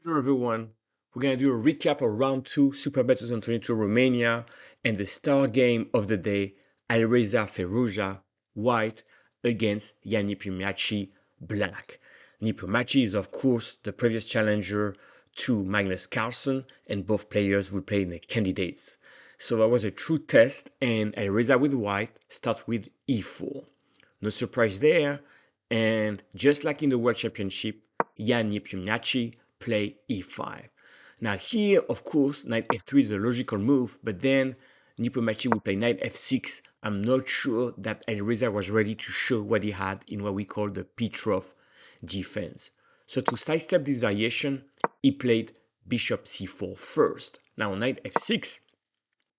Hello everyone, we're going to do a recap of round 2 SUPERBET 2022 Romania and the star game of the day, Alireza Firouzja white against Ian Nepomniachtchi black. Nepomniachtchi is of course the previous challenger to Magnus Carlsen, and both players will play in the candidates. So that was a true test, and Alireza with white start with e4. No surprise there, and just like in the World Championship, Ian Nepomniachtchi play e5. Now here, of course, knight f3 is a logical move, but then Nepomniachtchi will play knight f6. I'm not sure that Alireza was ready to show what he had in what we call the Petrov defense. So to sidestep this variation, he played bishop c4 first. Now on knight f6,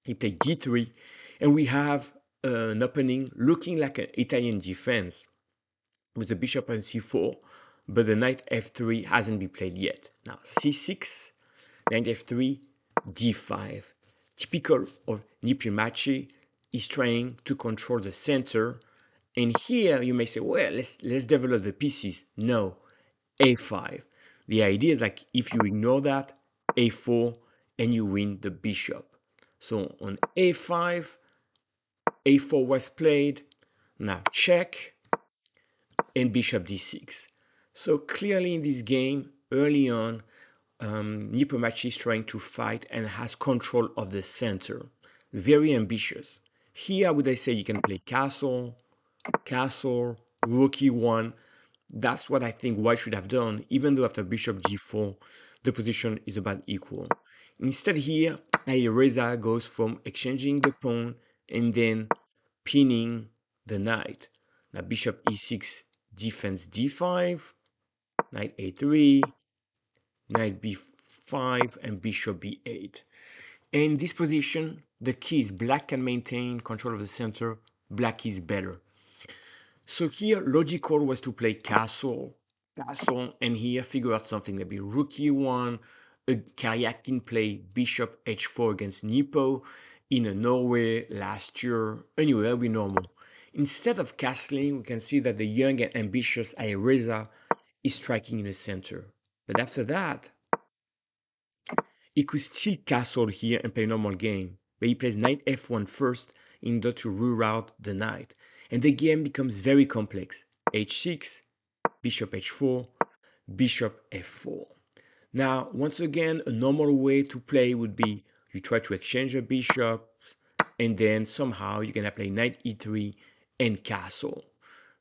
he played d3, and we have an opening looking like an Italian defense with the bishop on c4, but the knight f3 hasn't been played yet. Now c6, knight f3, d5. Typical of Nepomniachtchi is trying to control the center, and here you may say, well, let's develop the pieces. No, a5. The idea is like if you ignore that, a4, and you win the bishop. So on a5, a4 was played. Now check, and bishop d6. So clearly in this game, early on, Nepomniachtchi is trying to fight and has control of the center. Very ambitious. Here, would I say you can play castle, castle, rook e1. That's what I think white should have done, even though after bishop g4, the position is about equal. Instead here, Alireza goes from exchanging the pawn and then pinning the knight. Now bishop e6, defense d5, knight a3, knight b5, and bishop b8. In this position, the key is black can maintain control of the center, black is better. So here, logical was to play castle, and here figure out something, maybe rook e1, a Karyakin play bishop h4 against Nepo in Norway last year. Anyway, that'll be normal. Instead of castling, we can see that the young and ambitious Alireza is striking in the center. But after that, he could still castle here and play a normal game. But he plays knight f1 first in order to reroute the knight. And the game becomes very complex. h6, bishop h4, bishop f4. Now, once again, a normal way to play would be you try to exchange the bishops, and then somehow you're going to play knight e3 and castle.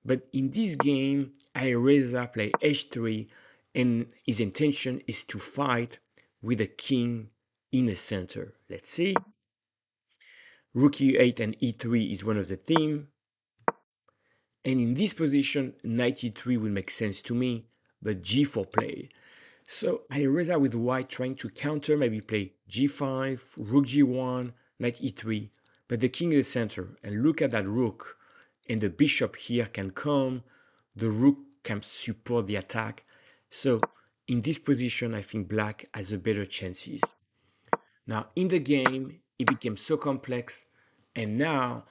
But in this game, Alireza play h3, and his intention is to fight with the king in the center. Let's see. Rook e8 and e3 is one of the theme. And in this position, knight e3 would make sense to me, but g4 play. So Alireza with white trying to counter, maybe play g5, rook g1, knight e3, but the king in the center. And look at that rook. And the bishop here can come. The rook can support the attack. So in this position, I think black has a better chances. Now in the game, it became so complex, and now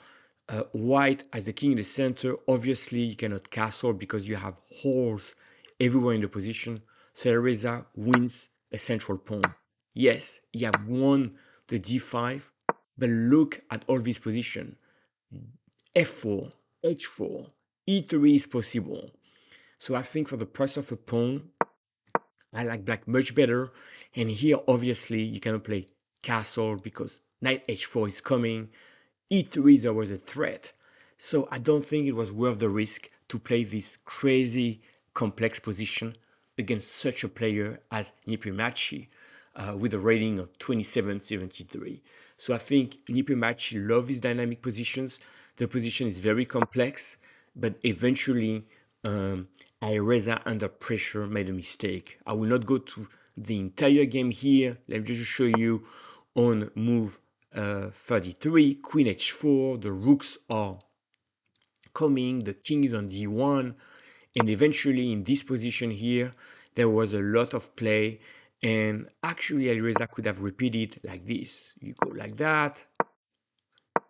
white as the king in the center. Obviously, you cannot castle because you have holes everywhere in the position. So Alireza wins a central pawn. Yes, he have won the d5, but look at all these positions. f4, h4, e3 is possible. So I think for the price of a pawn, I like black much better. And here, obviously, you cannot play castle because knight h4 is coming. e3 is always a threat. So I don't think it was worth the risk to play this crazy complex position against such a player as Nepomniachtchi with a rating of 2773. So I think Nepomniachtchi loves his dynamic positions. The position is very complex, but eventually Alireza under pressure made a mistake. I will not go to the entire game here. Let me just show you on move 33, queen h4, the rooks are coming, the king is on d1, and eventually in this position here, there was a lot of play, and actually Alireza could have repeated like this. You go like that,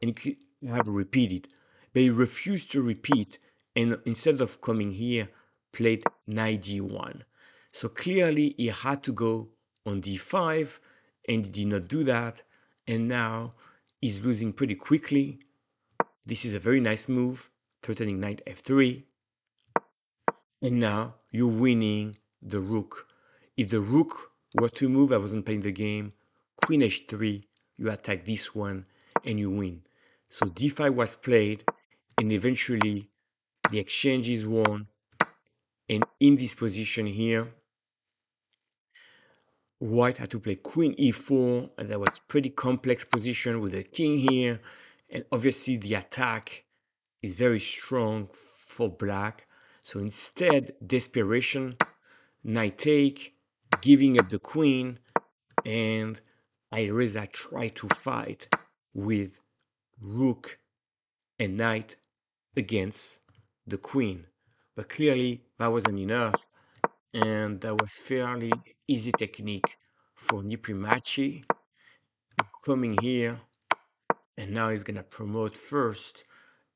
and you could have repeated, but he refused to repeat, and instead of coming here, played knight d1. So clearly he had to go on d5, and he did not do that, and now he's losing pretty quickly. This is a very nice move, threatening knight f3, and now you're winning the rook. If the rook were to move, I wasn't playing the game, queen h3, you attack this one, and you win. So d5 was played, and eventually the exchange is won. And in this position here, white had to play queen e4, and that was pretty complex position with the king here. And obviously the attack is very strong for black. So instead, desperation, knight take, giving up the queen, and Alireza tried to fight with rook and knight against the queen. But clearly that wasn't enough, and that was fairly easy technique for Nepomniachtchi coming here, and now he's gonna promote first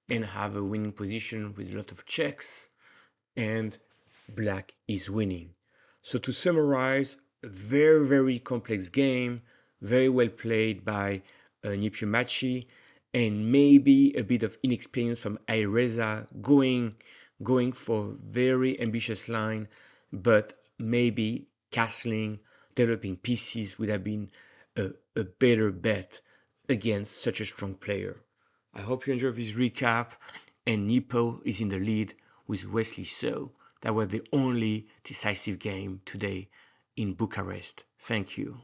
and have a winning position with a lot of checks, and black is winning. So to summarize, a very complex game, very well played by Nepomniachtchi, and maybe a bit of inexperience from Alireza going for very ambitious line, but maybe castling, developing pieces would have been a better bet against such a strong player. I hope you enjoyed this recap, and Nepo is in the lead with Wesley So. That was the only decisive game today in Bucharest. Thank you.